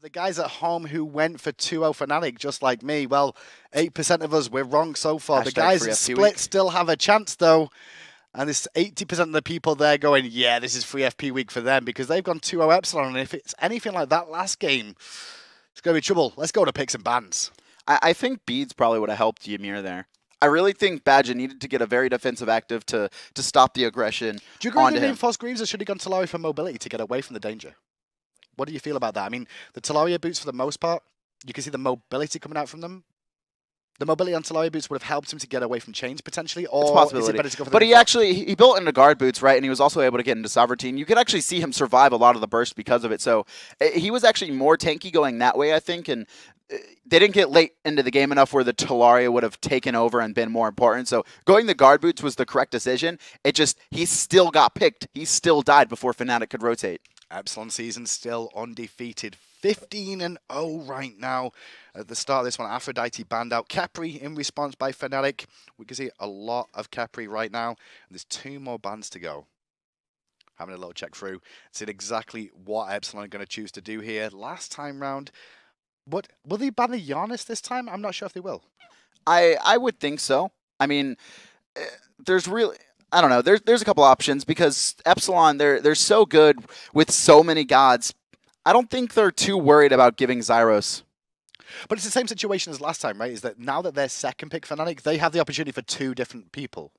The guys at home who went for 2-0 Fnatic, just like me, well, 8% of us, we're wrong so far. The guys at Split still have a chance, though. And this 80% of the people there going, yeah, this is free FP week for them because they've gone 2-0 Epsilon. And if it's anything like that last game, it's going to be trouble. Let's go to picks and bans. I think Beads probably would have helped Yammyn there. I really think Badgah needed to get a very defensive active to stop the aggression. Do you agree with Reinforced Greaves or should he gone Talaria for mobility to get away from the danger? What do you feel about that? I mean, the Talaria boots for the most part, you can see the mobility coming out from them. The mobility on Talaria boots would have helped him to get away from chains potentially, or is it better to go for the But he built into guard boots, right? And he was also able to get into sovereignty. And you could actually see him survive a lot of the burst because of it. So he was actually more tanky going that way, I think. And they didn't get late into the game enough where the Talaria would have taken over and been more important. So going the guard boots was the correct decision. It just, he still got picked. He still died before Fnatic could rotate. Epsilon season still undefeated. 15-0 right now. At the start of this one, Aphrodite banned out Capri in response by Fnatic. We can see a lot of Capri right now. And there's 2 more bans to go. Having a little check through. See exactly what Epsilon are going to choose to do here. Last time round, will they ban the Giannis this time? I'm not sure if they will. I would think so. I mean, there's really... I don't know. There's a couple options because Epsilon, they're so good with so many gods. I don't think they're too worried about giving Zyrhoes. But it's the same situation as last time, right? Is that now that they're second pick Fnatic, they have the opportunity for 2 different people.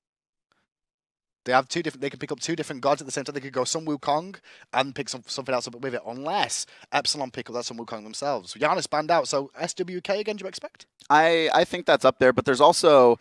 They have 2 different. They can pick up 2 different gods at the same time. They could go some Wukong and pick something else up with it, unless Epsilon pick up that some Wukong themselves. Giannis banned out, so SWK again. Do you expect? I think that's up there, but there's also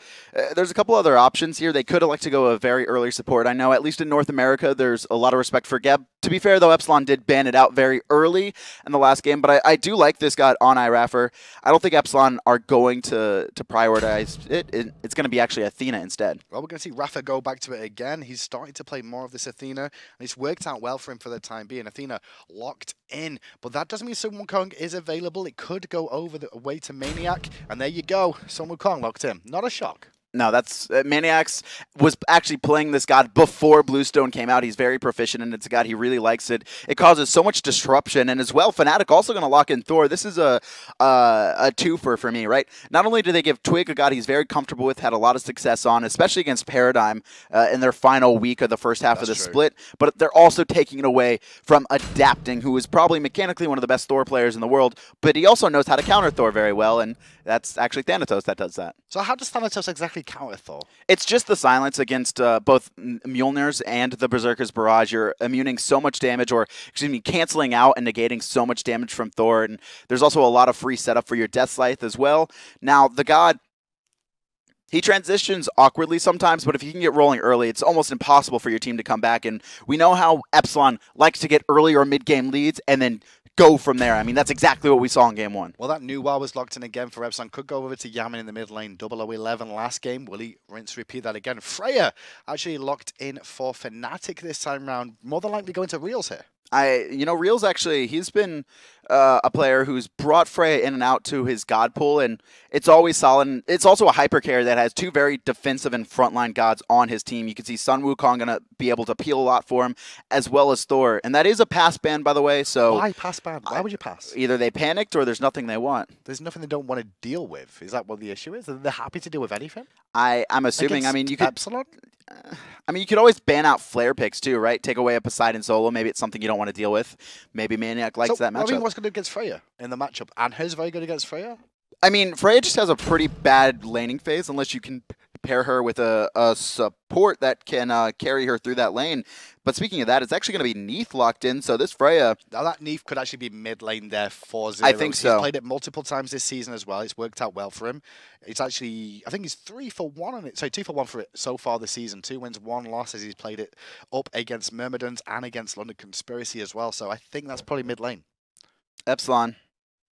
there's a couple other options here. They could elect to go a very early support. I know at least in North America, there's a lot of respect for Geb. To be fair, though, Epsilon did ban it out very early in the last game, but I do like this god on iRaffer. I don't think Epsilon are going to prioritize it. It's going to be actually Athena instead. Well, we're going to see Rafa go back to it again. He's starting to play more of this Athena, and it's worked out well for him for the time being. Athena locked in, but that doesn't mean Sun Wukong is available. It could go over the way to maniaKK, and there you go. Sun Wukong locked in. Not a shock. No, that's maniaKK was actually playing this god before Bluestone came out. He's very proficient, and it's a god he really likes it. It causes so much disruption, and as well, Fnatic also going to lock in Thor. This is a twofer for me, right? Not only do they give Twig a god he's very comfortable with, had a lot of success on, especially against Paradigm in their final week of the first half of the split, but they're also taking it away from Adapting, who is probably mechanically one of the best Thor players in the world, but he also knows how to counter Thor very well, and that's actually Thanatos that does that. So how does Thanatos exactly counter Thor? It's just the silence against both Mjolnirs and the Berserker's Barrage. You're immuning so much damage, or excuse me, canceling out and negating so much damage from Thor. And there's also a lot of free setup for your Death Scythe as well. Now, the god, he transitions awkwardly sometimes, but if you can get rolling early, it's almost impossible for your team to come back. And we know how Epsilon likes to get early or mid-game leads and then go from there. I mean, that's exactly what we saw in Game 1. Well, that new wall was locked in again for Epsilon. Could go over to Yammyn in the mid lane. 0-0-11 last game. Will he rinse, repeat that again? Freya actually locked in for Fnatic this time round. More than likely going to Realzx here. Realzx actually, he's been a player who's brought Freya in and out to his god pool, and it's always solid. And it's also a hyper carry that has 2 very defensive and frontline gods on his team. You can see Sun Wukong going to be able to peel a lot for him, as well as Thor. And that is a pass ban, by the way. So why pass ban? Why would you pass? Either they panicked or there's nothing they want. There's nothing they don't want to deal with. Is that what the issue is? Are they happy to deal with anything? I'm assuming. I mean, you could Epsilon. You could always ban out flare picks too, right? Take away a Poseidon solo. Maybe it's something you don't want to deal with. Maybe maniaKK likes that matchup. I mean, what's going to do against Freya in the matchup? And who's very good against Freya? I mean, Freya just has a pretty bad laning phase unless you can pair her with a support that can carry her through that lane. But speaking of that, it's actually going to be Neith locked in, so this Freya... Now that Neith could actually be mid lane there for Zyrhoes. I think so. He's played it multiple times this season as well. It's worked out well for him. It's actually... I think he's 3 for 1 on it. Sorry, 2 for 1 for it so far this season. 2 wins, 1 loss as he's played it up against Myrmidons and against London Conspiracy as well. So I think that's probably mid lane. Epsilon.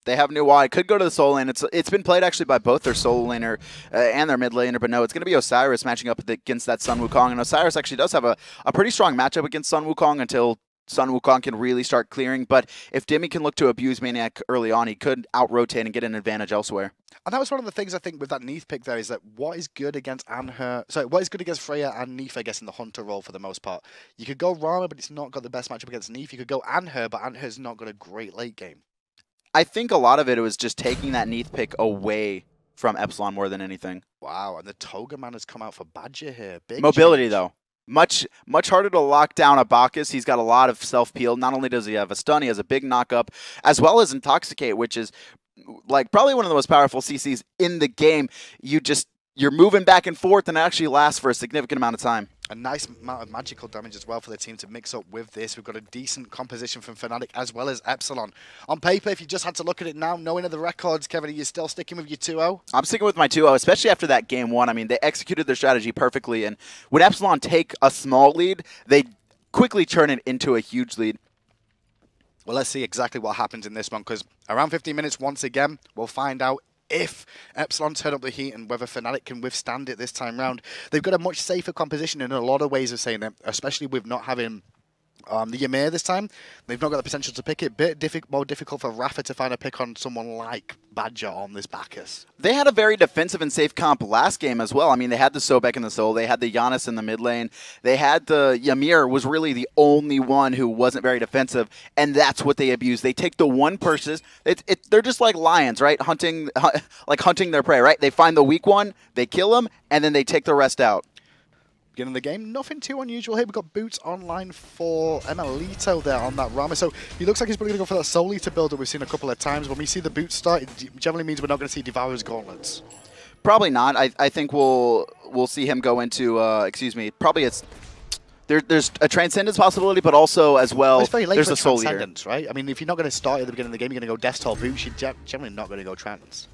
They have new wall. It could go to the solo lane. It's been played actually by both their solo laner and their mid laner, but no, it's going to be Osiris matching up against that Sun Wukong. And Osiris actually does have a pretty strong matchup against Sun Wukong until Sun Wukong can really start clearing. But if Dimi can look to abuse maniaKK early on, he could out-rotate and get an advantage elsewhere. And that was one of the things I think with that Neith pick there is that what is good against what is good against Freya and Neith, I guess, in the Hunter role for the most part. You could go Rama, but it's not got the best matchup against Neith. You could go Anher, but Anher's not got a great late game. I think a lot of it was just taking that Neith pick away from Epsilon more than anything. Wow, and the Toga man has come out for Badgah here. Big mobility, change. though. Much harder to lock down a Bacchus. He's got a lot of self-peel. Not only does he have a stun, he has a big knock-up, as well as Intoxicate, which is like probably one of the most powerful CCs in the game. You're moving back and forth, and it actually lasts for a significant amount of time. A nice amount of magical damage as well for the team to mix up with this. We've got a decent composition from Fnatic as well as Epsilon. On paper, if you just had to look at it now, knowing the records, Kevin, are you still sticking with your 2-0? I'm sticking with my 2-0, especially after that game 1. I mean, they executed their strategy perfectly, and when Epsilon take a small lead, they quickly turn it into a huge lead. Well, let's see exactly what happens in this one, because around 15 minutes, once again, we'll find out if Epsilon turn up the heat and whether Fnatic can withstand it this time round. They've got a much safer composition in a lot of ways of saying that, especially with not having the Yammyn this time. They've not got the potential to pick it. More difficult for iRaffer to find a pick on someone like Badgah on this Bacchus. They had a very defensive and safe comp last game as well. I mean, they had the Sobek in the soul. They had the Giannis in the mid lane. They had the Yammyn was really the only one who wasn't very defensive, and that's what they abuse. They take the one person. They're just like lions, right? Hunting their prey, right? They find the weak one, they kill him, and then they take the rest out. Beginning of the game, nothing too unusual here. We've got boots online for emilitoo there on that Rama. So he looks like he's probably going to go for that Soul Eater build that we've seen a couple of times. When we see the boots start, it generally means we're not going to see Devourer's Gauntlets. Probably not. I think we'll see him go into, probably it's... There's a Transcendence possibility, but also as well, it's very late there's for a Soul Eater. Transcendence, right? I mean, if you're not going to start at the beginning of the game, you're going to go Death Toll boots, you're generally not going to go Trans.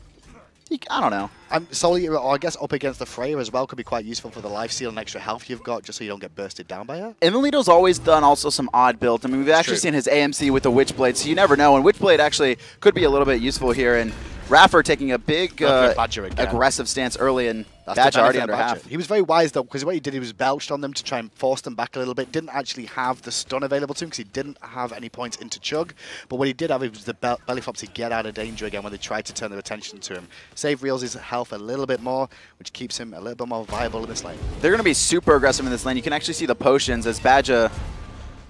I don't know. Soul Eater, or I guess up against the Freya as well, could be quite useful for the life steal and extra health you've got, just so you don't get bursted down by her. Emilitoo's always done also some odd builds. I mean, we've actually seen his AMC with the Witchblade, so you never know. And Witchblade actually could be a little bit useful here. And iRaffer taking a big aggressive stance early, and Badgah already under half. He was very wise, though, because what he did, he was belched on them to try and force them back a little bit. Didn't actually have the stun available to him because he didn't have any points into Chug. But what he did have was the belly flop to get out of danger again when they tried to turn their attention to him. Save Realz's health a little bit more, which keeps him a little bit more viable in this lane. They're going to be super aggressive in this lane. You can actually see the potions as Badgah...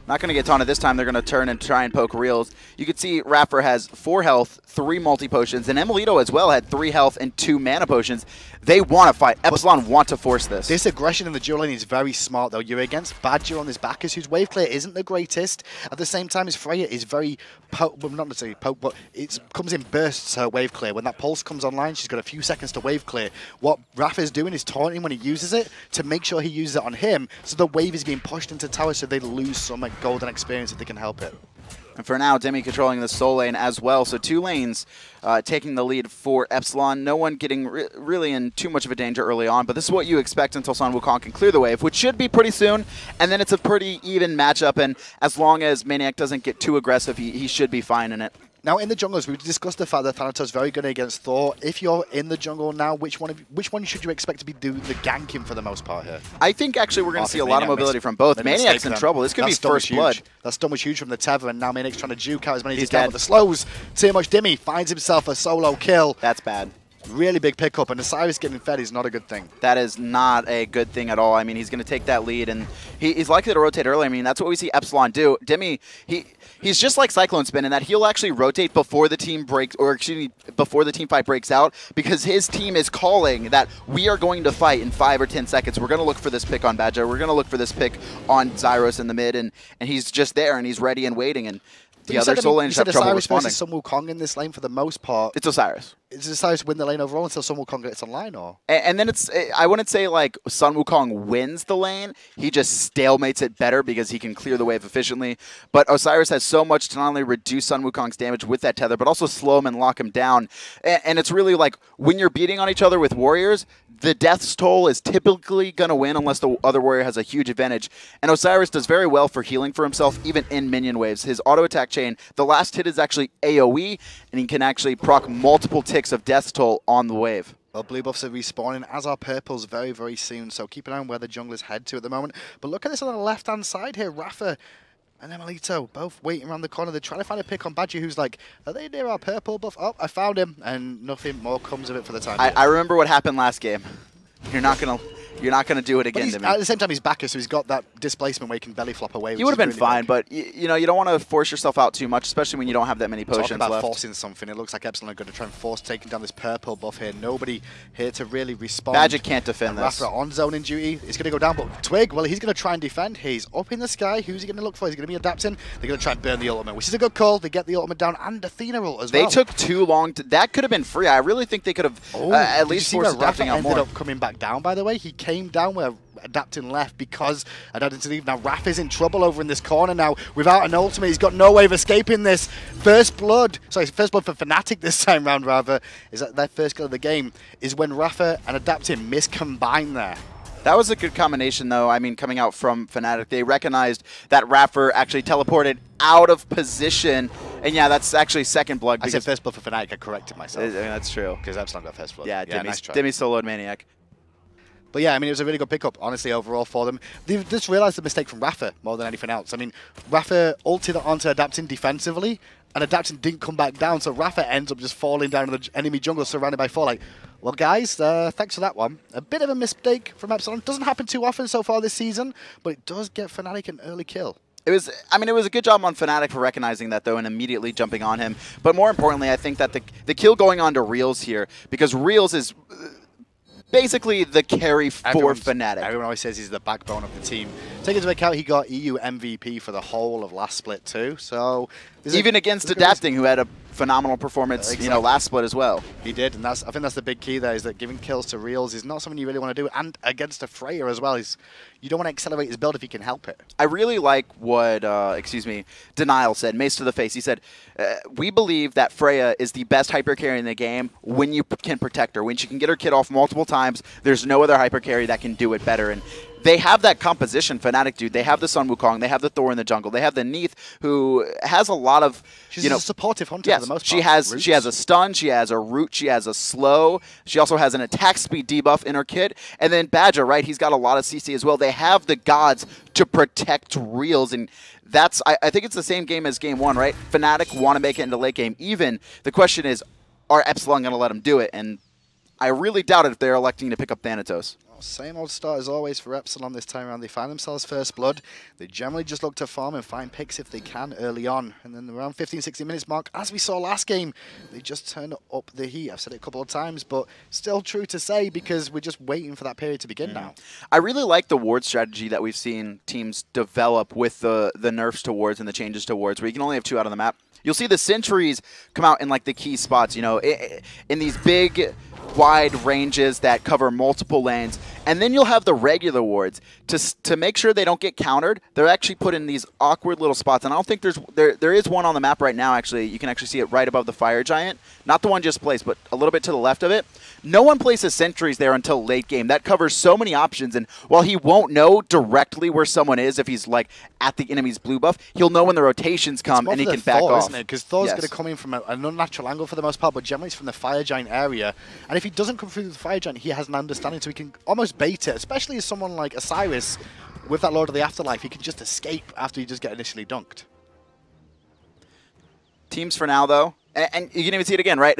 Not going to get taunted this time. They're going to turn and try and poke Realz. You can see iRaffer has 4 health, 3 multi-potions, and emilitoo as well had 3 health and 2 mana potions. They want to fight. Epsilon want to force this. This aggression in the dual lane is very smart, though. You're against Badgah on this Bacchus, whose wave clear isn't the greatest. At the same time, his Freya is very, well, not necessarily poke, but it comes in bursts, her wave clear. When that pulse comes online, she's got a few seconds to wave clear. What iRaffer's doing is taunting when he uses it to make sure he uses it on him, so the wave is being pushed into tower, so they lose some golden experience if they can help it. And for now, Dimi controlling the soul lane as well. So 2 lanes taking the lead for Epsilon. No one getting really in too much of a danger early on, but this is what you expect until Wukong can clear the wave, which should be pretty soon. And then it's a pretty even matchup, and as long as maniaKK doesn't get too aggressive, he should be fine in it. Now, in the jungles, we discussed the fact that Thanatos is very good against Thor. If you're in the jungle now, which one should you expect to be doing the ganking for the most part here? I think actually we're going to see a lot of mobility from both. maniaKK's in trouble. This could be first blood. That stun was huge from the tether, and now maniaKK's trying to juke out as many as he can. But the slows too much. Dimi finds himself a solo kill. That's bad. Really big pickup, and Osiris getting fed is not a good thing. That is not a good thing at all. I mean, he's going to take that lead, and he's likely to rotate early. I mean, that's what we see Epsilon do. Dimi, he's just like Cyclone Spin in that he'll actually rotate before the team breaks, or excuse me, before the team fight breaks out, because his team is calling that we are going to fight in 5 or 10 seconds. We're going to look for this pick on Badgah. We're going to look for this pick on Zyrhoes in the mid, and he's just there, and he's ready and waiting, and the other soul lanes have trouble responding. Versus some Wukong in this lane for the most part. It's Osiris. Does Osiris win the lane overall until Sun Wukong gets online, or? And then I wouldn't say like Sun Wukong wins the lane. He just stalemates it better because he can clear the wave efficiently. But Osiris has so much to not only reduce Sun Wukong's damage with that tether, but also slow him and lock him down. And it's really like when you're beating on each other with warriors, the death's toll is typically going to win unless the other warrior has a huge advantage. And Osiris does very well for healing for himself, even in minion waves. His auto attack chain, the last hit is actually AoE, and he can actually proc multiple ticks of death's toll on the wave. Well, blue buffs are respawning, as are purples very, very soon, so keep an eye on where the junglers head to at the moment. But look at this on the left-hand side here, iRaffer and emilitoo both waiting around the corner. They're trying to find a pick on Badgah, who's like, are they near our purple buff? Oh, I found him, and nothing more comes of it for the time. I remember what happened last game. You're not gonna You're not going to do it again to me. At the same time, he's Bacchus, so he's got that displacement where he can belly flop away. He would have been really fine, but you know, you don't want to force yourself out too much, especially when you don't have that many potions left. Forcing something. It looks like Epsilon are going to try and force taking down this purple buff here. Nobody here to really respond. Badgah can't defend this. Raffer on zoning duty. It's going to go down, but Twig, well, he's going to try and defend. He's up in the sky. Who's he going to look for? He's going to be adapting. They're going to try and burn the ultimate, which is a good call. They get the ultimate down and Athena ult as well. They took too long. That could have been free. I really think they could have at least forced adapting out more. Ended up coming back down, by the way. He came down where adapting left because adapting to leave. Now Raph is in trouble over in this corner now. Without an ultimate, he's got no way of escaping this. First blood for Fnatic this time round, rather, is that their first kill of the game is when Raffer and adapting miscombine there. That was a good combination, though. I mean, coming out from Fnatic, they recognized that Raffer actually teleported out of position. And yeah, that's actually second blood. I said first blood for Fnatic. I corrected myself. That's true. Because Epsilon got first blood. Yeah, nice try. Dimi soloed maniaKK. But yeah, I mean, it was a really good pickup, honestly, overall for them. They've just realized the mistake from Raffer more than anything else. I mean, Raffer ulted onto adapting defensively, and adapting didn't come back down, so Raffer ends up just falling down in the enemy jungle surrounded by four. Like, well, guys, thanks for that one. A bit of a mistake from Epsilon. Doesn't happen too often so far this season, but it does get Fnatic an early kill. It was a good job on Fnatic for recognizing that, though, and immediately jumping on him. But more importantly, I think that the kill going on to Realzx here, because Realzx is basically the carry for Fnatic. Everyone always says he's the backbone of the team. Take into account he got EU MVP for the whole of last split too. So even against adapting, who had a phenomenal performance, exactly. You know, last split as well. He did, and I think that's the big key there, is that giving kills to Realzx is not something you really want to do, and against a Freya as well. You don't want to accelerate his build if you can help it. I really like what, Denial said, mace to the face. He said, we believe that Freya is the best hyper carry in the game when you can protect her. When she can get her kit off multiple times, there's no other hyper carry that can do it better. And they have that composition, Fnatic do. They have the Sun Wukong. They have the Thor in the jungle. They have the Neith, who has a lot of, She's a supportive hunter for the most part. She has a stun. She has a root. She has a slow. She also has an attack speed debuff in her kit. And then Badgah, right? He's got a lot of CC as well. They have the gods to protect Realzx, and that's I think it's the same game as game one, right? Fnatic want to make it into late game. Even the question is, are Epsilon going to let them do it? And I really doubt it if they're electing to pick up Thanatos. Same old start as always for Epsilon this time around. They find themselves first blood. They generally just look to farm and find picks if they can early on. And then around 15-16 minutes mark, as we saw last game, they just turn up the heat. I've said it a couple of times, but still true to say because we're just waiting for that period to begin now. I really like the ward strategy that we've seen teams develop with the nerfs to wards and the changes to wards, where you can only have 2 out on the map. You'll see the sentries come out in like the key spots, you know, in these big, wide ranges that cover multiple lanes, and then you'll have the regular wards to make sure they don't get countered. They're actually put in these awkward little spots, and I don't think there is one on the map right now. Actually, you can actually see it right above the fire giant, not the one just placed, but a little bit to the left of it. No one places sentries there until late game. That covers so many options, and while he won't know directly where someone is if he's like at the enemy's blue buff, he'll know when the rotations come and he can back off. Isn't it? Because Thor's going to come in from an unnatural angle for the most part, but generally it's from the fire giant area. And if he doesn't come through the fire giant, he has an understanding, so he can almost bait it, especially as someone like Osiris with that Lord of the Afterlife. He can just escape after you just get initially dunked. Teams for now, though. And you can even see it again, right?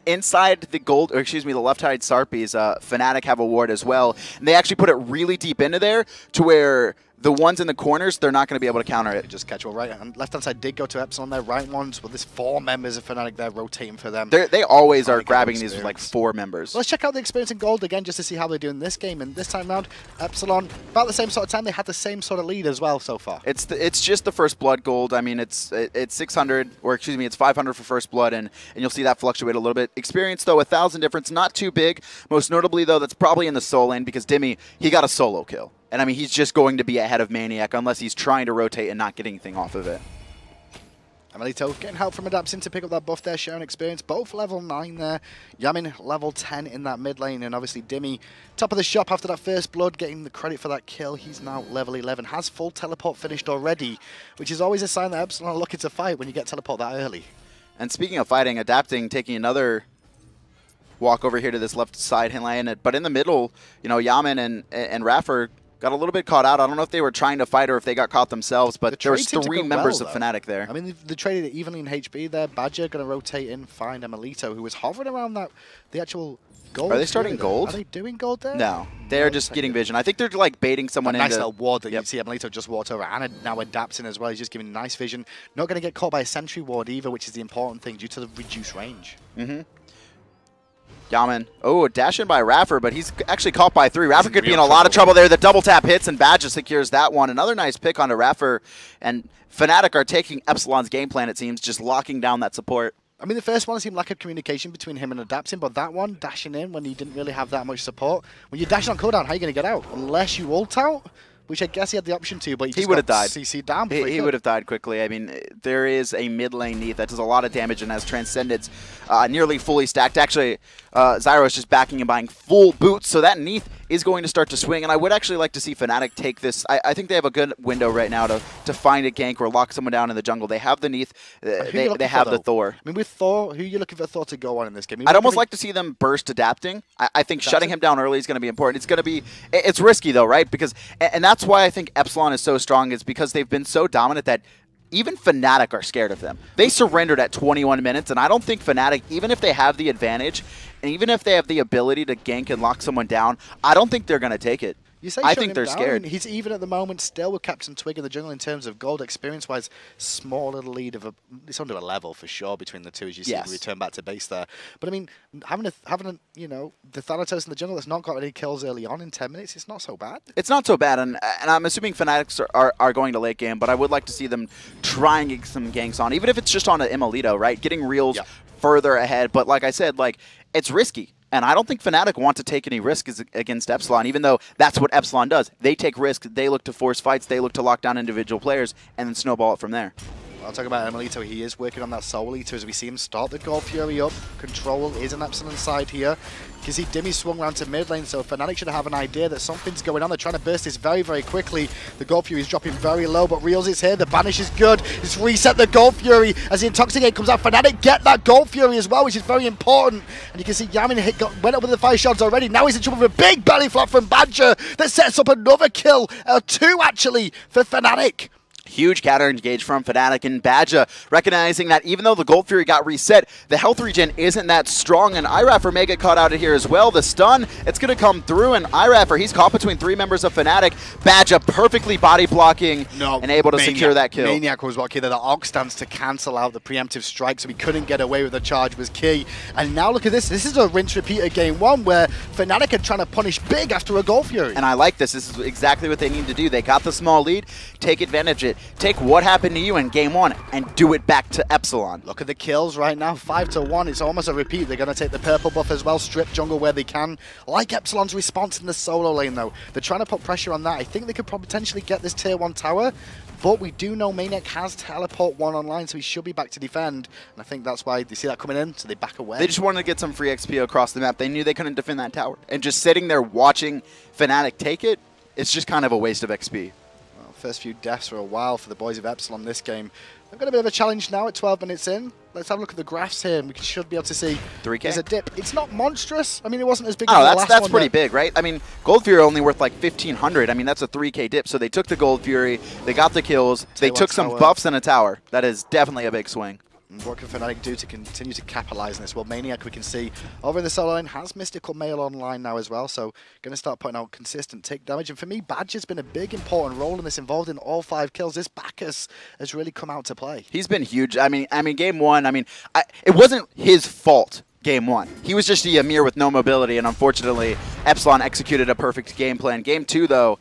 Inside the gold, or excuse me, the left-side Sarpies, Fnatic have a ward as well. And they actually put it really deep into there to where the ones in the corners, they're not going to be able to counter it. Just catch. Well, right and left-hand side did go to Epsilon. Their right ones, well, there's 4 members of Fnatic there rotating for them. They always are grabbing these with like 4 members. Let's check out the experience in gold again just to see how they do in this game. And this time round, Epsilon, about the same sort of time, they had the same sort of lead as well so far. It's just the first blood gold. I mean, it's 600, or excuse me, it's 500 for first blood, and you'll see that fluctuate a little bit. Experience, though, 1,000 difference, not too big. Most notably, though, that's probably in the soul lane because Dimi, he got a solo kill. And I mean, he's just going to be ahead of maniaKK unless he's trying to rotate and not get anything off of it. emilitoo getting help from adapting to pick up that buff there, sharing experience. Both level 9 there. Yammyn level 10 in that mid lane. And obviously Dimi, top of the shop after that first blood, getting the credit for that kill. He's now level 11. Has full teleport finished already, which is always a sign that Epsilon are looking to fight when you get teleport that early. And speaking of fighting, adapting, taking another walk over here to this left side lane. But in the middle, you know, Yammyn and Raffer got a little bit caught out. I don't know if they were trying to fight or if they got caught themselves, but there was 3 members of Fnatic there. I mean, they traded it evenly in HP there. Badgah going to rotate in, find emilitoo, who was hovering around the actual gold. Are they starting gold? Are they doing gold there? No, they're just getting vision. I think they're like baiting someone into... Nice little ward that you see emilitoo just walked over and now adapting as well. He's just giving nice vision. Not going to get caught by a sentry ward either, which is the important thing due to the reduced range. Yammyn. Oh, dash in by iRaffer, but he's actually caught by 3. iRaffer could be in a lot of trouble there. The double tap hits, and Badgah secures that one. Another nice pick on iRaffer, and Fnatic are taking Epsilon's game plan, it seems, just locking down that support. I mean, the first one seemed lack of communication between him and adapting, but that one, dashing in when he didn't really have that much support. When you're dashing on cooldown, how are you going to get out? Unless you ult out? Which I guess he had the option to, but he would have died. CC down. He would have died quickly. I mean, there is a mid lane Neith that does a lot of damage and has Transcendence nearly fully stacked. Actually, Zyrhoes just backing and buying full boots, so that Neith is going to start to swing. And I would actually like to see Fnatic take this. I think they have a good window right now to find a gank or lock someone down in the jungle. They have the Neith. They have the Thor. I mean, with Thor, who are you looking for Thor to go on in this game? I'd almost like to see them burst adapting. I think shutting him down early is going to be important. It's going to be, it's risky though, right? Because, and that's why I think Epsilon is so strong, is because they've been so dominant that even Fnatic are scared of them. They surrendered at 21 minutes, and I don't think Fnatic, even if they have the advantage, and even if they have the ability to gank and lock someone down, I don't think they're going to take it. I think they're scared. He's even at the moment still with CaptainTwig in the jungle in terms of gold experience-wise. Small little lead of it's under a level for sure between the two as you see the return back to base there. But I mean, having you know, the Thanatos in the jungle that's not got any kills early on in 10 minutes, it's not so bad. It's not so bad, and I'm assuming Fnatic are going to late game, but I would like to see them try and get some ganks on, even if it's just on an emilitoo, right? Getting Realzx further ahead, but like I said, like, it's risky. And I don't think Fnatic want to take any risks against Epsilon, even though that's what Epsilon does. They take risks, they look to force fights, they look to lock down individual players, and then snowball it from there. I'll talk about emilitoo. He is working on that Soul Eater as we see him start the Gold Fury up. Control is on Epsilon side here. You can see Dimi swung around to mid lane, so Fnatic should have an idea that something's going on. They're trying to burst this very, very quickly. The Gold Fury is dropping very low, but Realzx is here. The banish is good. It's reset the Gold Fury as the Intoxicate comes out. Fnatic get that Gold Fury as well, which is very important. And you can see Yammyn went up with the 5 shots already. Now he's in trouble with a big belly flop from Badgah that sets up another kill, 2 actually, for Fnatic. Huge counter engage from Fnatic, and Badgah recognizing that even though the Gold Fury got reset, the health regen isn't that strong, and iRaffer may get caught out of here as well. The stun, it's going to come through, and iRaffer, he's caught between 3 members of Fnatic. Badgah perfectly body blocking and able to secure that kill. maniaKK was lucky that the Ox stance to cancel out the preemptive strike, so he couldn't get away with the charge was key. And now look at this. This is a rinse-repeat of game 1 where Fnatic are trying to punish big after a Gold Fury. And I like this. This is exactly what they need to do. They got the small lead. Take advantage of it. Take what happened to you in game 1 and do it back to Epsilon. Look at the kills right now, 5-1. It's almost a repeat. They're going to take the purple buff as well, strip jungle where they can. Like Epsilon's response in the solo lane though. They're trying to put pressure on that. I think they could potentially get this tier 1 tower, but we do know maniaKK has teleport 1 online, so he should be back to defend. And I think that's why they see that coming in, so they back away. They just wanted to get some free XP across the map. They knew they couldn't defend that tower. And just sitting there watching Fnatic take it, it's just kind of a waste of XP. First few deaths for a while for the boys of Epsilon this game. They've got a bit of a challenge now at 12 minutes in. Let's have a look at the graphs here, and we should be able to see 3K. There's a dip. It's not monstrous. I mean, it wasn't as big as the last one. That's pretty big, right? I mean, Gold Fury only worth like 1,500. I mean, that's a 3K dip. So they took the Gold Fury, they got the kills, they took some buffs and a tower. That is definitely a big swing. And what can Fnatic do to continue to capitalize on this? Well, maniaKK, we can see over in the solo lane, has Mystical Mail online now as well, so going to start putting out consistent tick damage. And for me, Badgah's been a big, important role in this, involved in all 5 kills. This Bacchus has really come out to play. He's been huge. I mean, game 1, it wasn't his fault. Game 1. He was just a Ymir with no mobility, and unfortunately, Epsilon executed a perfect game plan. Game 2, though,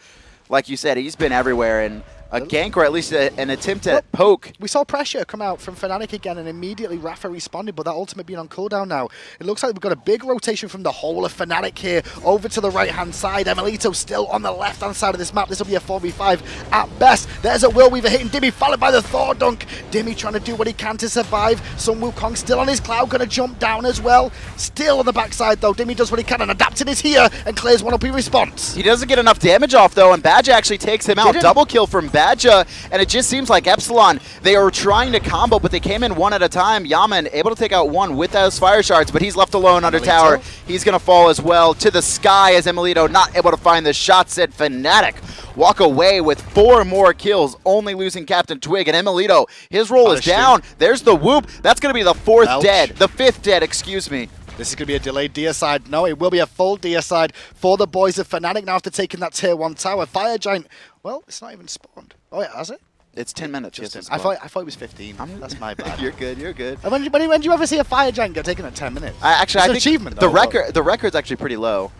like you said, he's been everywhere, and a gank, or at least an attempt at poke. We saw pressure come out from Fnatic again, and immediately iRaffer responded, but that ultimate being on cooldown now. It looks like we've got a big rotation from the whole of Fnatic here over to the right-hand side. emilitoo still on the left-hand side of this map. This will be a 4v5 at best. There's a Will Weaver hitting Dimi, followed by the Thor dunk. Dimi trying to do what he can to survive. Some Wukong still on his cloud, going to jump down as well. Still on the backside, though. Dimi does what he can, and Adapting is here and clears one up in response. He doesn't get enough damage off, though, and Badgah actually takes him out. Double kill from Badgah. Badgah, and it just seems like Epsilon, they are trying to combo, but they came in one at a time. Yammyn able to take out one with those fire shards, but he's left alone under tower. He's going to fall as well to the sky as emilitoo not able to find the shots at Fnatic. Walk away with 4 more kills, only losing CaptainTwig, and emilitoo, his roll is down. There's the whoop. That's going to be the 4th dead, the 5th dead, excuse me. This is going to be a delayed deicide. No, it will be a full deicide for the boys of Fnatic now after taking that tier 1 tower. Fire Giant, well, it's not even spawned. Oh, yeah, has it? It's 10 minutes. I thought it was 15. That's my bad. You're good. You're good. And when do you ever see a Fire Giant get taken at 10 minutes? Actually, I think achievement, the record's actually pretty low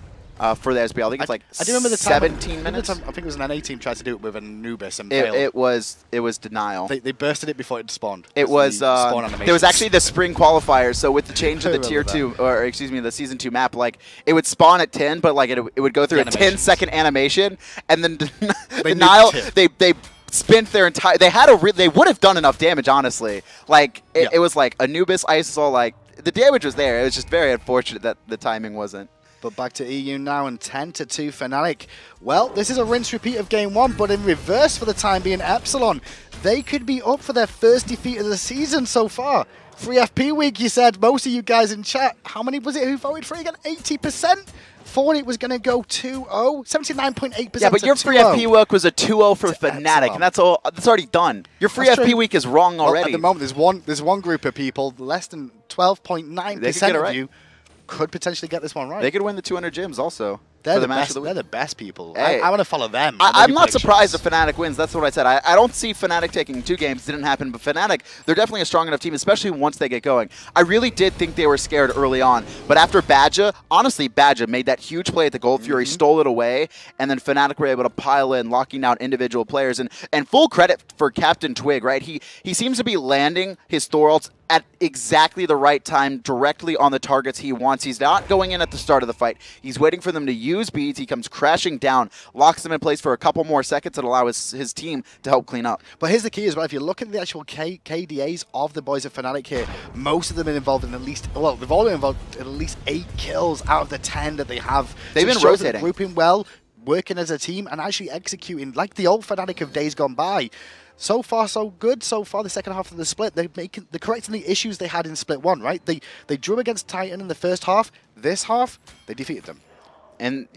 for the SPL. I think it's like I do remember the 17 minutes. I think it was an NA team tried to do it with Anubis and failed. It was denial. They bursted it before it spawned. It was there was actually the spring qualifiers. So with the change of the tier 2, or excuse me, the season 2 map, like it would spawn at 10, but like it would go through a 10-second animation, and then denial. They spent their entire. They would have done enough damage, honestly. Like it was like Anubis, Isol, like the damage was there. It was just very unfortunate that the timing wasn't. But back to EU now, and 10-2 Fnatic. Well, this is a rinse repeat of game 1, but in reverse for the time being. Epsilon, they could be up for their first defeat of the season so far. Free FP week, you said, most of you guys in chat. How many was it who voted for it again? 80%? Thought it was going to go 2-0, 79.8%. Yeah, but your free FP week was a 2-0 for Fnatic, and that's already done. Your free FP week is wrong already. At the moment, there's one group of people, less than 12.9% of you, could potentially get this one right. They could win the 200 gyms also. They're the best people. Hey, I want to follow them. I'm not surprised if Fnatic wins. That's what I said. I don't see Fnatic taking 2 games. It didn't happen. But Fnatic, they're definitely a strong enough team, especially once they get going. I really did think they were scared early on. But after Badgah, honestly, Badgah made that huge play at the Gold Fury, stole it away, and then Fnatic were able to pile in, locking out individual players. And full credit for CaptainTwig, right? He seems to be landing his Thor ults at exactly the right time, directly on the targets he wants. He's not going in at the start of the fight. He's waiting for them to use beads. He comes crashing down, locks them in place for a couple more seconds and allow his team to help clean up. But here's the key as well. If you look at the actual KDAs of the boys of Fnatic here, most of them are involved in at least, well, they've all been involved in at least 8 kills out of the 10 that they have. They've been rotating. Grouping well, working as a team, and actually executing like the old Fnatic of days gone by. So far, so good. So far, the second half of the split, they're correcting the issues they had in split 1, right? They drew against Titan in the first half. This half, they defeated them. And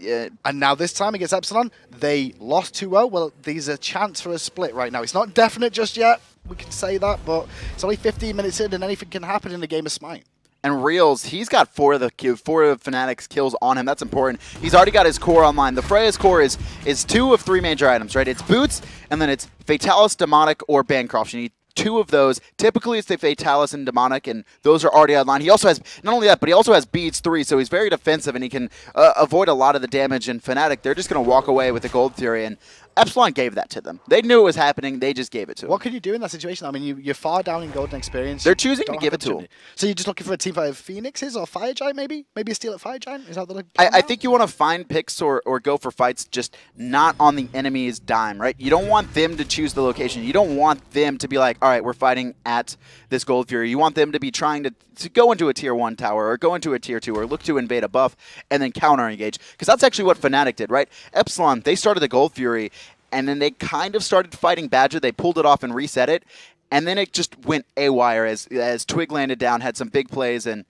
now this time against Epsilon, they lost 2-0. Well, there's a chance for a split right now. It's not definite just yet. We can say that, but it's only 15 minutes in, and anything can happen in a game of Smite. And Realzx, he's got 4 of Fnatic's kills on him. That's important. He's already got his core online. The Freya's core is 2 of 3 major items, right? It's Boots, and then it's Fatalis, Demonic, or Bancroft. You need 2 of those. Typically, it's the Fatalis and Demonic, and those are already online. He also has, not only that, but he also has Beads 3, so he's very defensive, and he can avoid a lot of the damage. In Fnatic, they're just going to walk away with the Gold Fury, and Epsilon gave that to them. They knew it was happening. They just gave it to them. What could you do in that situation? I mean, you're far down in golden experience. They're choosing to give it to them. So you're just looking for a team fight of Phoenixes or Fire Giant, maybe? Maybe a steal at Fire Giant? Is that the I think you want to find picks or go for fights just not on the enemy's dime, right? You don't want them to choose the location. You don't want them to be like, all right, we're fighting at this Gold Fury. You want them to be trying to go into a tier 1 tower or go into a tier 2 or look to invade a buff and then counter engage. Because that's actually what Fnatic did, right? Epsilon, they started the Gold Fury, and then they kind of started fighting Badgah. They pulled it off and reset it. And then it just went AWire as Twig landed down, had some big plays, and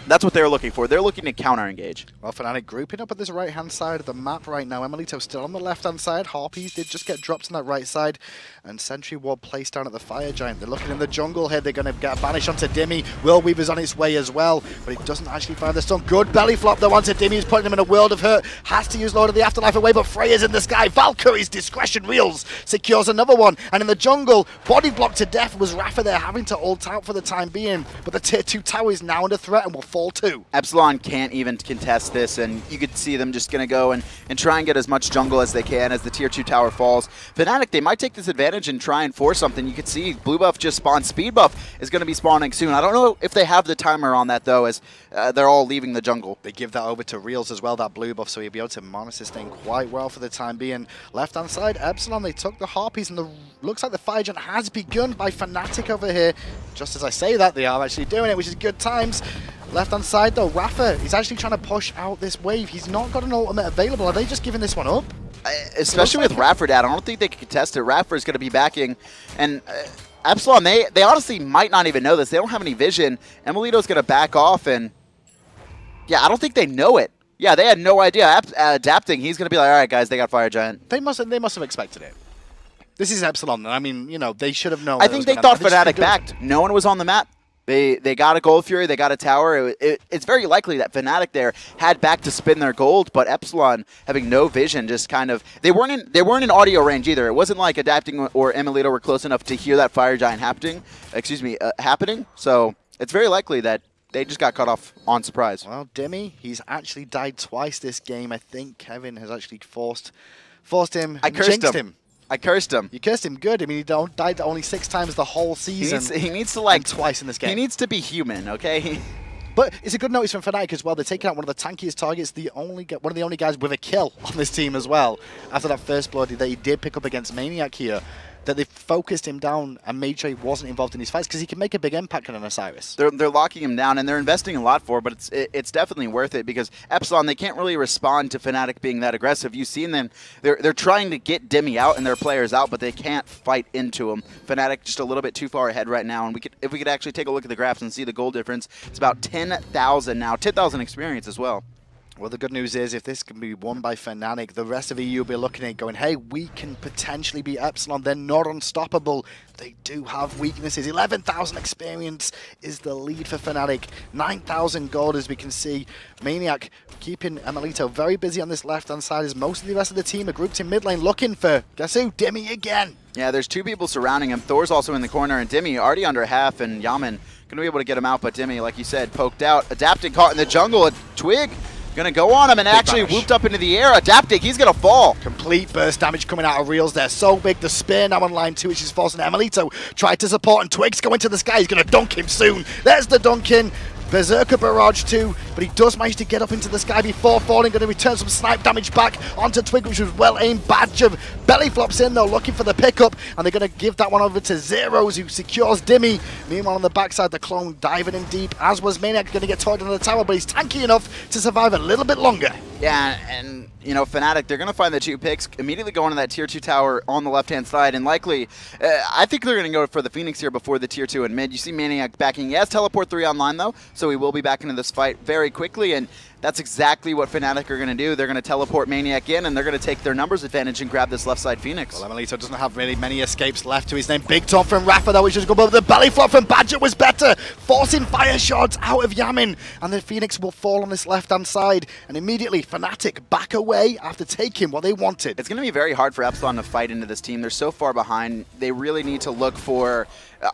that's what they're looking for. They're looking to counter-engage. Well, Fnatic grouping up at this right-hand side of the map right now. emilitoo still on the left-hand side. Harpies did just get dropped on that right side. And Sentry Ward placed down at the Fire Giant. They're looking in the jungle here. They're going to get a banish onto Dimi. Will Weaver's on its way as well, but it doesn't actually find the stun. Good belly flop though onto Dimi. He's putting him in a world of hurt. Has to use Lord of the Afterlife away, but Freya's in the sky. Valkyrie's discretion Realzx secures another one. And in the jungle, body blocked to death was iRaffer there, having to ult out for the time being. But the tier 2 tower is now under threat and will fall too. Epsilon can't even contest this, and you could see them just going to go and try and get as much jungle as they can as the tier 2 tower falls. Fnatic, they might take this advantage and try and force something. You could see blue buff just spawned. Speed buff is going to be spawning soon. I don't know if they have the timer on that, though, as they're all leaving the jungle. They give that over to Realzx as well, that blue buff, so he'll be able to mana sustain quite well for the time being. Left-hand side, Epsilon, they took the Harpies, and looks like the Fire Giant has begun by Fnatic over here. Just as I say that, they are actually doing it, which is good times. Left-hand side, though, iRaffer, he's actually trying to push out this wave. He's not got an ultimate available. Are they just giving this one up? especially with iRaffer down. I don't think they can contest it. iRaffer is going to be backing, and Epsilon, they honestly might not even know this. They don't have any vision. emilitoo's going to back off, and yeah, I don't think they know it. Yeah, they had no idea. Adapting, he's going to be like, all right, guys, they got Fire Giant. They must have expected it. This is Epsilon, and I mean, you know, they should have known. I think they thought Fnatic backed. No one was on the map. They got a Gold Fury, they got a tower. It's very likely that Fnatic there had back to spin their gold, but Epsilon having no vision, just kind of they weren't in audio range either. It wasn't like Adapting or emilitoo were close enough to hear that Fire Giant happening. Happening. So it's very likely that they just got cut off on surprise. Well, Dimi, he's actually died twice this game. I think Kevin has actually forced him. I cursed him. I cursed him. You cursed him good. I mean, he died only 6 times the whole season. He needs to like twice in this game. He needs to be human, okay? But it's a good notice from Fnatic as well. They're taking out one of the tankiest targets, one of the only guys with a kill on this team as well. After that first blood that he did pick up against maniaKK here, that they focused him down and made sure he wasn't involved in these fights because he can make a big impact on an Osiris. They're locking him down, and they're investing a lot for it, but it's definitely worth it because Epsilon, they can't really respond to Fnatic being that aggressive. You've seen them. They're trying to get Dimi out and their players out, but they can't fight into him. Fnatic just a little bit too far ahead right now, and if we could actually take a look at the graphs and see the goal difference, it's about 10,000 now, 10,000 experience as well. Well, the good news is if this can be won by Fnatic, the rest of EU will be looking at it going, hey, we can potentially beat Epsilon. They're not unstoppable. They do have weaknesses. 11,000 experience is the lead for Fnatic. 9,000 gold, as we can see. maniaKK keeping emilitoo very busy on this left-hand side as most of the rest of the team are grouped in mid lane looking for, guess who? Dimi again. Yeah, there's 2 people surrounding him. Thor's also in the corner, and Dimi already under half, and Yammyn going to be able to get him out, but Dimi, like you said, poked out. Adapting, caught in the jungle. A Twig gonna go on him and actually whooped up into the air. Adapting, he's gonna fall. Complete burst damage coming out of Realzx there. So big. The spear now on line 2, which is forcing emilitoo. Tried to support, and Twig's going to the sky. He's gonna dunk him soon. There's the dunk in. Berserker barrage too, but he does manage to get up into the sky before falling. Going to return some snipe damage back onto Twig, which was well aimed. Badgah belly flops in though, looking for the pickup, and they're going to give that one over to Zyrhoes, who secures Dimi. Meanwhile, on the backside, the clone diving in deep, as was maniaKK, going to get torn into the tower, but he's tanky enough to survive a little bit longer. Yeah, and you know, Fnatic, they're going to find the 2 picks, immediately go into that tier 2 tower on the left-hand side, and likely, I think they're going to go for the Phoenix here before the tier 2 and mid. You see maniaKK backing. He has Teleport 3 online, though, so he will be back into this fight very quickly, and that's exactly what Fnatic are going to do. They're going to teleport maniaKK in, and they're going to take their numbers advantage and grab this left side Phoenix. Well, emilitoo doesn't have really many escapes left to his name. Big taunt from iRaffer, though, which just go above. The belly flop from Badgah was better, forcing fire shots out of Yammyn, and the Phoenix will fall on this left-hand side, and immediately Fnatic back away after taking what they wanted. It's going to be very hard for Epsilon to fight into this team. They're so far behind. They really need to look for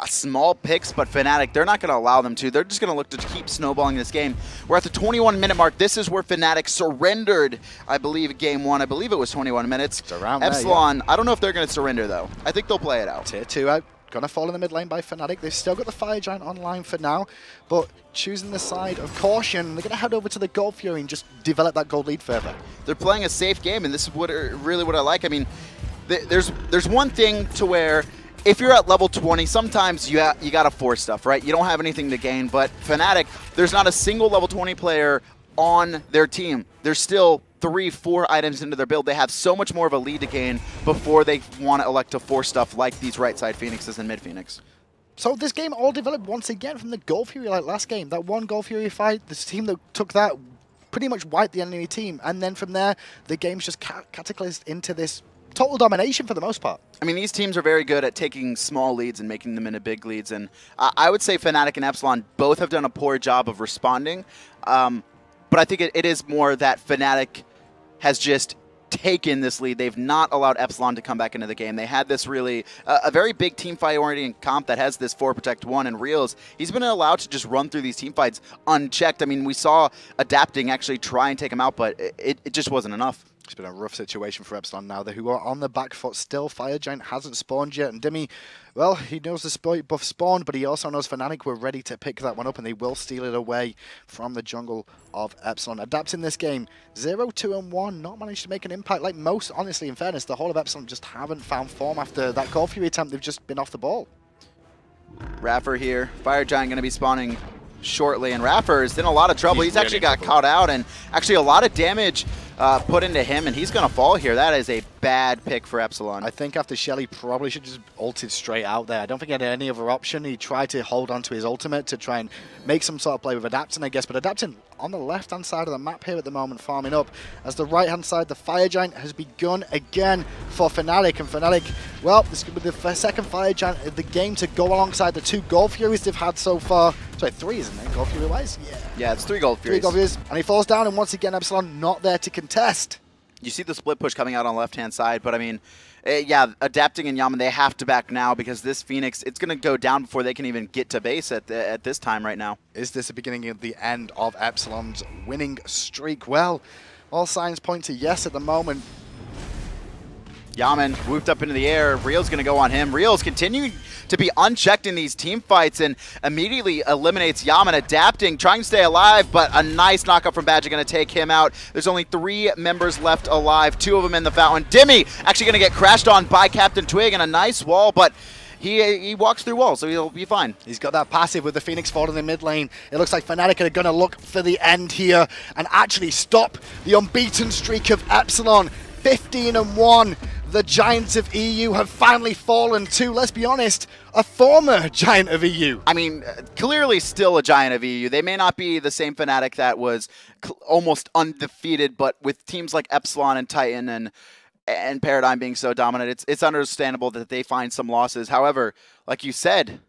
small picks, but Fnatic, they're not going to allow them to. They're just going to look to keep snowballing this game. We're at the 21-minute mark. This is where Fnatic surrendered, I believe, game 1. I believe it was 21 minutes. It's around Epsilon, there, yeah. I don't know if they're going to surrender, though. I think they'll play it out. Tier 2 out. Gonna fall in the mid lane by Fnatic. They've still got the Fire Giant online for now, but choosing the side of caution. They're gonna head over to the Gold Fury and just develop that gold lead further. They're playing a safe game, and this is really what I like. I mean, there's one thing to where if you're at level 20, sometimes you gotta force stuff, right? You don't have anything to gain, but Fnatic, there's not a single level 20 player on their team. There's still 3-4 items into their build. They have so much more of a lead to gain before they want to elect to force stuff like these right side Phoenixes and mid Phoenix. So this game all developed once again from the Gold Fury like last game. That one Gold Fury fight, this team that took that pretty much wiped the enemy team, and then from there the game's just cataclysmed into this total domination for the most part. I mean, these teams are very good at taking small leads and making them into big leads, and I would say Fnatic and Epsilon both have done a poor job of responding, but I think it is more that Fnatic has just taken this lead. They've not allowed Epsilon to come back into the game. They had this really, a very big team fight oriented comp that has this 4 Protect 1 and Realzx. He's been allowed to just run through these team fights unchecked. I mean, we saw Adapting actually try and take him out, but it just wasn't enough. It's been a rough situation for Epsilon now, who are on the back foot still. Fire Giant hasn't spawned yet, and Dimi, well, he knows the buff spawned, but he also knows Fnatic were ready to pick that one up, and they will steal it away from the jungle of Epsilon. Adapting this game, 0, 2, and 1, not managed to make an impact like most, honestly, in fairness. The whole of Epsilon just haven't found form after that Gold Fury attempt. They've just been off the ball. iRaffer here. Fire Giant going to be spawning shortly, and iRaffer is in a lot of trouble. He's actually got caught out, and actually a lot of damage put into him, and he's going to fall here. That is a bad pick for Epsilon. I think after Shelly probably should just ulted straight out there. I don't think he had any other option. He tried to hold on to his ultimate to try and make some sort of play with Adaptin, I guess. But Adaptin on the left-hand side of the map here at the moment, farming up. As the right-hand side, the Fire Giant has begun again for Fnatic. And Fnatic, well, this could be the second Fire Giant of the game to go alongside the 2 Gold Furies they've had so far. Sorry, 3, isn't it? Gold Fury-wise? Yeah. Yeah, it's 3 Gold Furies. 3 Gold Furies. And he falls down, and once again, Epsilon not there to contest. You see the split push coming out on the left-hand side, but I mean, yeah, Adapting and Yammyn, they have to back now because this Phoenix, it's going to go down before they can even get to base at this time right now. Is this the beginning of the end of Epsilon's winning streak? Well, all signs point to yes at the moment. Yammyn whooped up into the air. Real's going to go on him. Real's continuing to be unchecked in these team fights and immediately eliminates Yammyn. Adapting, trying to stay alive, but a nice knockup from Badgah going to take him out. There's only 3 members left alive, 2 of them in the fountain. Dimi actually going to get crashed on by CaptainTwig and a nice wall, but he walks through walls, so he'll be fine. He's got that passive with the Phoenix Ford in the mid lane. It looks like Fnatic are going to look for the end here and actually stop the unbeaten streak of Epsilon. 15-1. The Giants of EU have finally fallen to, let's be honest, a former Giant of EU. I mean, clearly still a Giant of EU. They may not be the same Fnatic that was almost undefeated, but with teams like Epsilon and Titan and Paradigm being so dominant, it's understandable that they find some losses. However, like you said,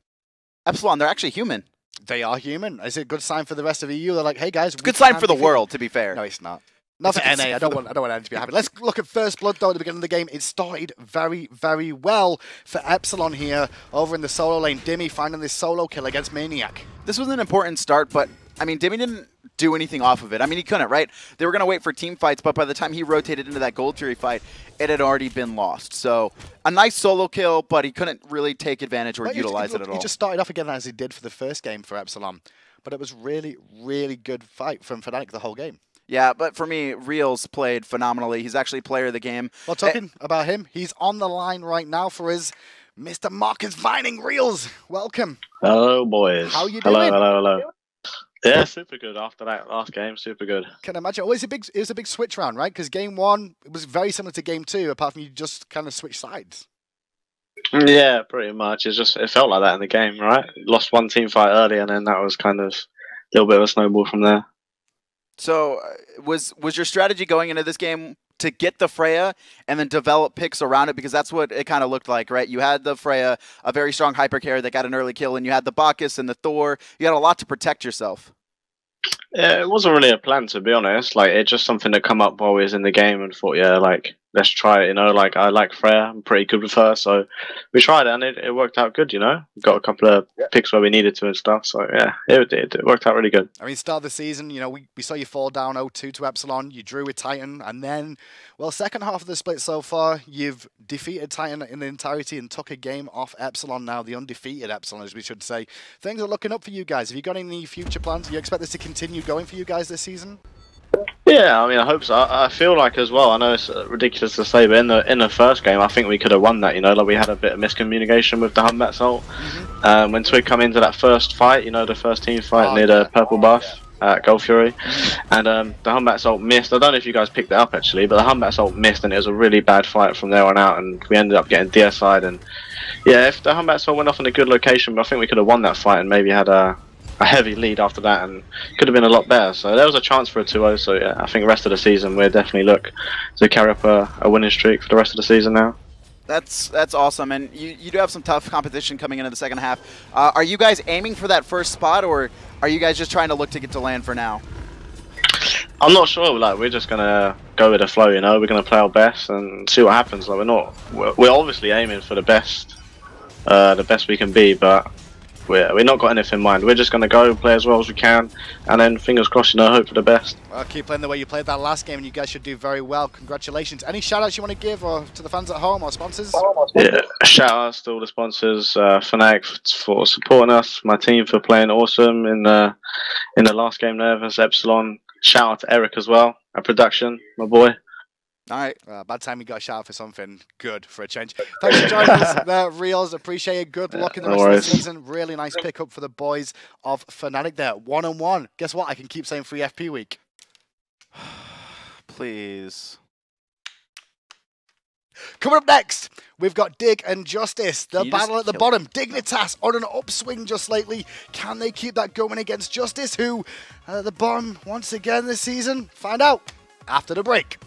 Epsilon, they're actually human. They are human. Is it a good sign for the rest of EU? They're like, hey guys, it's a good sign for the world, to be fair. No, it's not. Not for NA. I don't want NA to be happy. Let's look at First Blood, though, at the beginning of the game. It started very, very well for Epsilon here over in the solo lane. Dimi finding this solo kill against maniaKK. This was an important start, but, I mean, Dimi didn't do anything off of it. I mean, he couldn't, right? They were going to wait for team fights, but by the time he rotated into that Gold Fury fight, it had already been lost. So, a nice solo kill, but he couldn't really take advantage or utilize it at all. He just started off again as he did for the first game for Epsilon. But it was really, really good fight from Fnatic the whole game. Yeah, but for me, Realz played phenomenally. He's actually player of the game. Well, talking about him, he's on the line right now for his Mr. Marcus Vining. Realz, welcome. Hello, boys. How you doing? Hello. Yeah, super good after that last game. Super good. Can I imagine? Oh, it was a big switch round, right? Because game 1 it was very similar to game 2, apart from you just kind of switched sides. Yeah, pretty much. It felt like that in the game, right? Lost one team fight early, and then that was kind of a little bit of a snowball from there. So, was your strategy going into this game to get the Freya and then develop picks around it? Because that's what it kind of looked like, right? You had the Freya, a very strong hyper carry that got an early kill, and you had the Bacchus and the Thor. You had a lot to protect yourself. Yeah, it wasn't really a plan, to be honest. Like, it's just something that come up while we was in the game and thought, yeah, like, let's try it, you know. Like, I like Freya. I'm pretty good with her. So we tried it, and it worked out good, you know. We got a couple of picks where we needed to and stuff. So, yeah, it worked out really good. I mean, start of the season, you know, we saw you fall down 0-2 to Epsilon. You drew with Titan. And then, well, second half of the split so far, you've defeated Titan in the entirety and took a game off Epsilon now, the undefeated Epsilon, as we should say. Things are looking up for you guys. Have you got any future plans? Do you expect this to continue going for you guys this season? Yeah, I mean, I hope so. I feel like as well, I know it's ridiculous to say, but in the first game, I think we could have won that, you know, like we had a bit of miscommunication with the Humbat ult. When Twig come into that first fight, you know, the first team fight near the purple buff at Gold Fury, and the Humbat ult missed. I don't know if you guys picked that up actually, but the Humbat ult missed, and it was a really bad fight from there on out, and we ended up getting DSI'd, and yeah, if the Humbat ult went off in a good location, but I think we could have won that fight and maybe had a heavy lead after that, and could have been a lot better. So there was a chance for a 2-0. So yeah, I think the rest of the season we'll definitely look to carry up a winning streak for the rest of the season now. That's awesome, and you do have some tough competition coming into the second half. Are you guys aiming for that first spot, or are you guys just trying to look to get to land for now? I'm not sure. Like, we're just gonna go with the flow, you know. We're gonna play our best and see what happens. Like, we're obviously aiming for the best we can be, but we're not got anything in mind. We're just going to go play as well as we can, and then fingers crossed, you know, hope for the best. Well, keep playing the way you played that last game, and you guys should do very well. Congratulations. Any shout-outs you want to give or to the fans at home or sponsors? Yeah, shout-outs to all the sponsors, Fnatic for supporting us, my team for playing awesome in the last game there versus Epsilon. Shout-out to Eric as well, at production, my boy. All right, bad time you got a shout out for something good for a change. Thanks for joining us there, Realz. Appreciate it. Good luck in the rest of the season. Really nice pickup for the boys of Fnatic there. 1-on-1. Guess what? I can keep saying free FP week. Please. Coming up next, we've got Dig and Justice. The You battle just at the killed bottom. Dignitas on an upswing just lately. Can they keep that going against Justice, who at the bottom once again this season? Find out after the break.